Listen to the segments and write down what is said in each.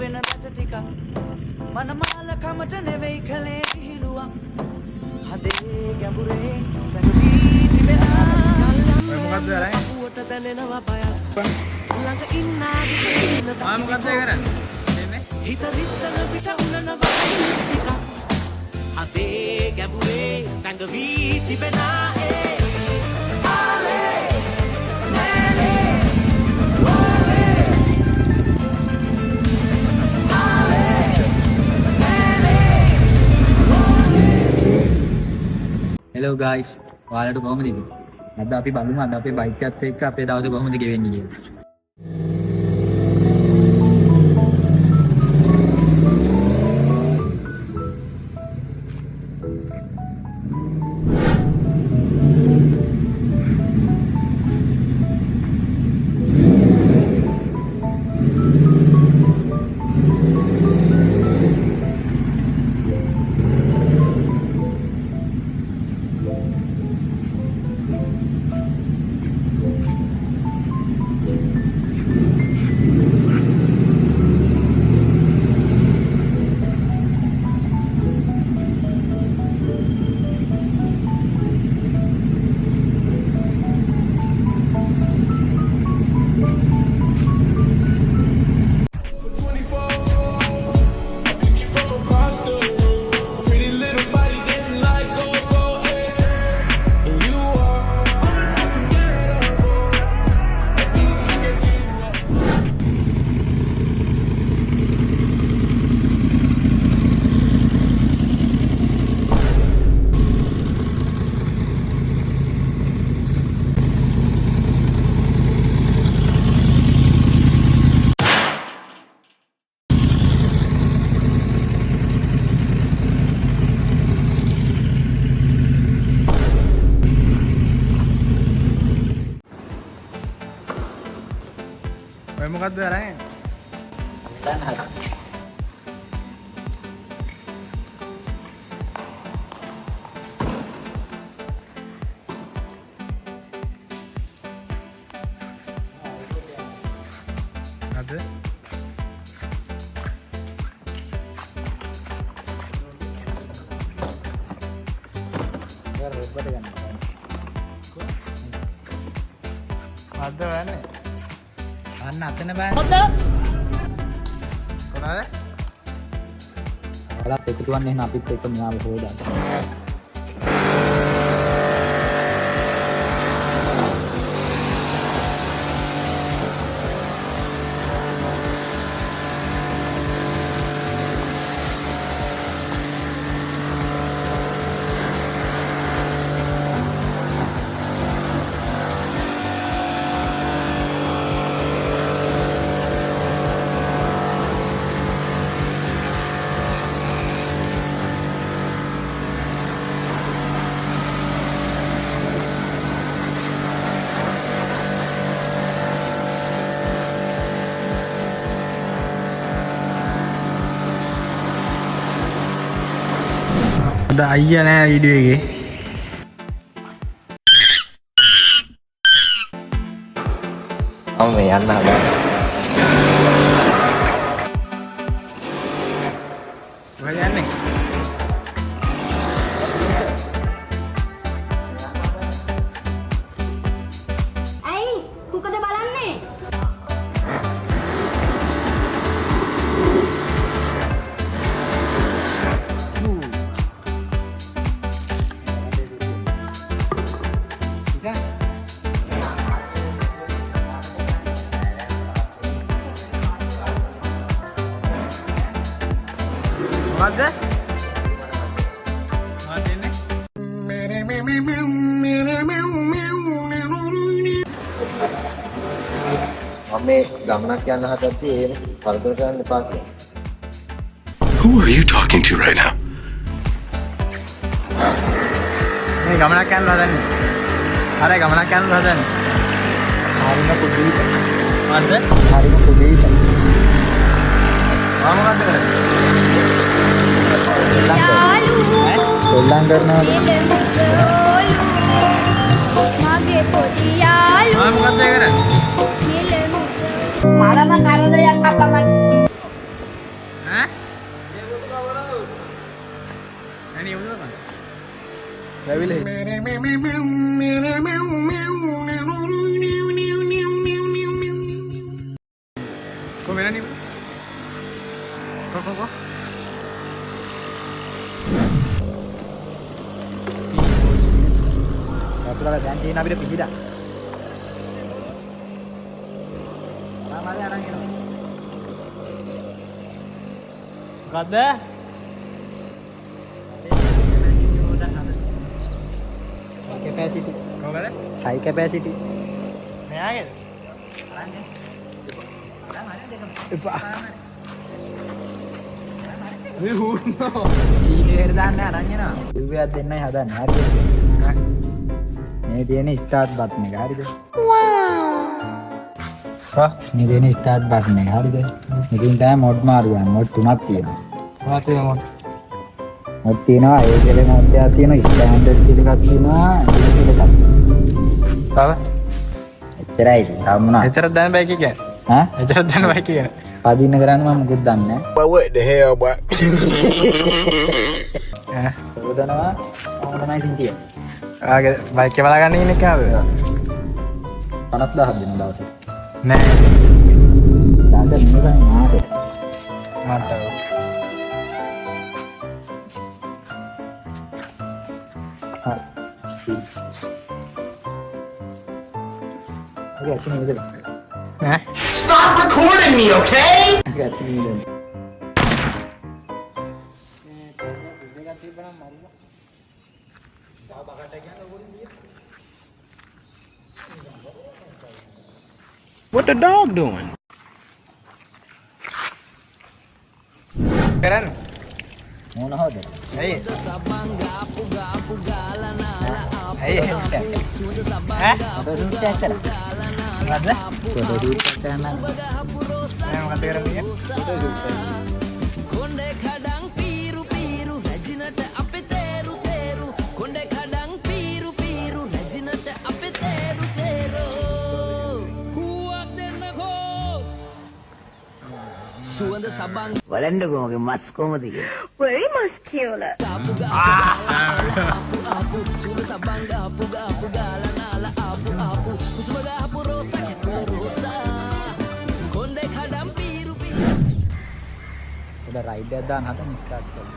වෙන රට ටිකක් මනමාල කමට නෙවෙයි කලේ විහිළුවක් හදේ ගැඹුරේ සැඟවී තිබෙනා මොකද්ද කරන්නේ? පුවට දැනෙනවා බයක් ළඟ ඉන්නා විසින්න මොකද්ද කරන්නේ? හිත විත්තන පිට උනනවා ටිකක් හදේ ගැඹුරේ සැඟවී තිබෙනා ආලේ නෑනේ Hello guys, ඔයාලට කොහොමද ඉන්නේ? අද අපි බලමු අද අපේ බයික් එකත් එක්ක අපේ දවස කොහොමද ගෙවෙන්නේ කියලා. මොකද්ද කරන්නේ? දැන් හරි. අද අද වෙන්නේ අන්න අතන බෑ හොඳ කොහොමද? ඔයාලත් එකතු වෙන්න එහෙනම් අපිත් එක්ක මෙයාව හොයලා. අද අයියා නෑ වීඩියෝ එකේ. මම මේ යන්න හදන්නේ. කොහෙද යන්නේ? ඇයි කුකද බලන්නේ? මොකද්ද? මොකක්ද එන්නේ? මම මේ ගමනක් යන්න හදද්දී ඒ වරදොර කරන්න එපා කියලා. Who are you talking to right now? මේ ගමනක් යන්න හදන්නේ. අර ගමනක් යන්න හදන්නේ. හරිම පුදුයි. මොකද්ද? හරිම පුදුයි. මොකද්ද කරන්නේ? සෙල්ලම් කරනවා. මගේ පොඩි යාළුවා මොකද්ද කරන්නේ? මරම කරදරයක් අපමණ go. Kalau dan di nabi pergi dah. Mana ada orang ini? Kada? Capacity. Kau kata? High capacity. Ni aja. Ini herdan arangnya na. Dua denai hadan. Hari. Ini dia ni start button එක හරිද? wow. මේ dia ni start button එක හරිද? මේකෙන් තමයි mod මාරුවා. mod තුනක් තියෙනවා. මොකක්ද මේ mod? mod තියෙනවා ඒ කියලා mod එකක් තියෙනවා standard කියලා එකක් තියෙනවා digital එකක්. තව? එච්චරයි ඉතින්. තව මොනවා? එච්චර දැන බෑ කියන්නේ. හා? එච්චර දැන බෑ කියන්නේ. පදින්න කරන්න මම මුකුත් දන්නේ නැහැ. But what the hell, boy? ඔබ දනවා මම තමයි ඉතින් තියෙන්නේ. ආගේ බයික් එක බලා ගන්න ඉන්නේ කාද? 50000ක් දෙන දවසට. නෑ. දවසට නෙවෙයි මාසෙට. මට. හා. ඔය ඇතුලේ නේද? ඈ? Stop recording me, okay? ඇතුලේ නේද? What the dog doing? Keren. මොන හොද? Hey. Hey. Eh? Foto shoot එක කරා. Ada? Foto shoot එක කරන්න. Yang kata keren ni. කොණ්ඩේ කඩන් පීරු පීරු රැජිනට අපේ තේරු තේරු කොණ්ඩේ කඩන් පීරු පීරු රැජිනට අපේ තේරු තේරු හුවක් දෙන්නකෝ සුවඳ සබන් බලන්නකෝ මගේ මස් කොහමද කියලා. very muscular. ආපු සුවඳ සබන් ගාපු ගාපු ගාලා නාලා ආපු ආපු කුසුම ගාපු රෝසා කැපුව රෝසා කොණ්ඩේ කඩන් පීරු පීරු උඩ රයිඩ් එකක් දාන්න හදන ස්ටාර්ට් කරලා.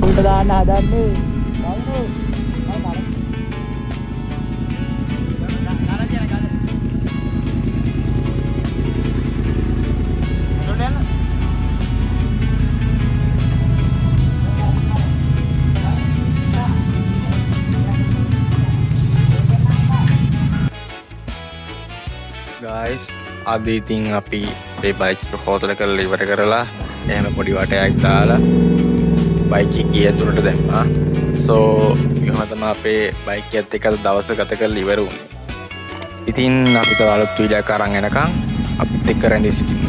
උඩ දාන්න හදන්නේ. බලන්න. guys අද ඉතින් අපි මේ බයික් එක හොදල කරලා ඉවර කරලා එහෙම පොඩි වටයක් දාලා බයික් එක ගිය තුනට දැම්මා. so මෙහෙම තමයි අපේ බයික් එකත් එක්ක දවස ගත කරලා ඉවර වුණේ. ඉතින් අපි තව අලුත් වීඩියෝ එකක් අරන් එනකම් අපිත් එක්ක රැඳී සිටින්න.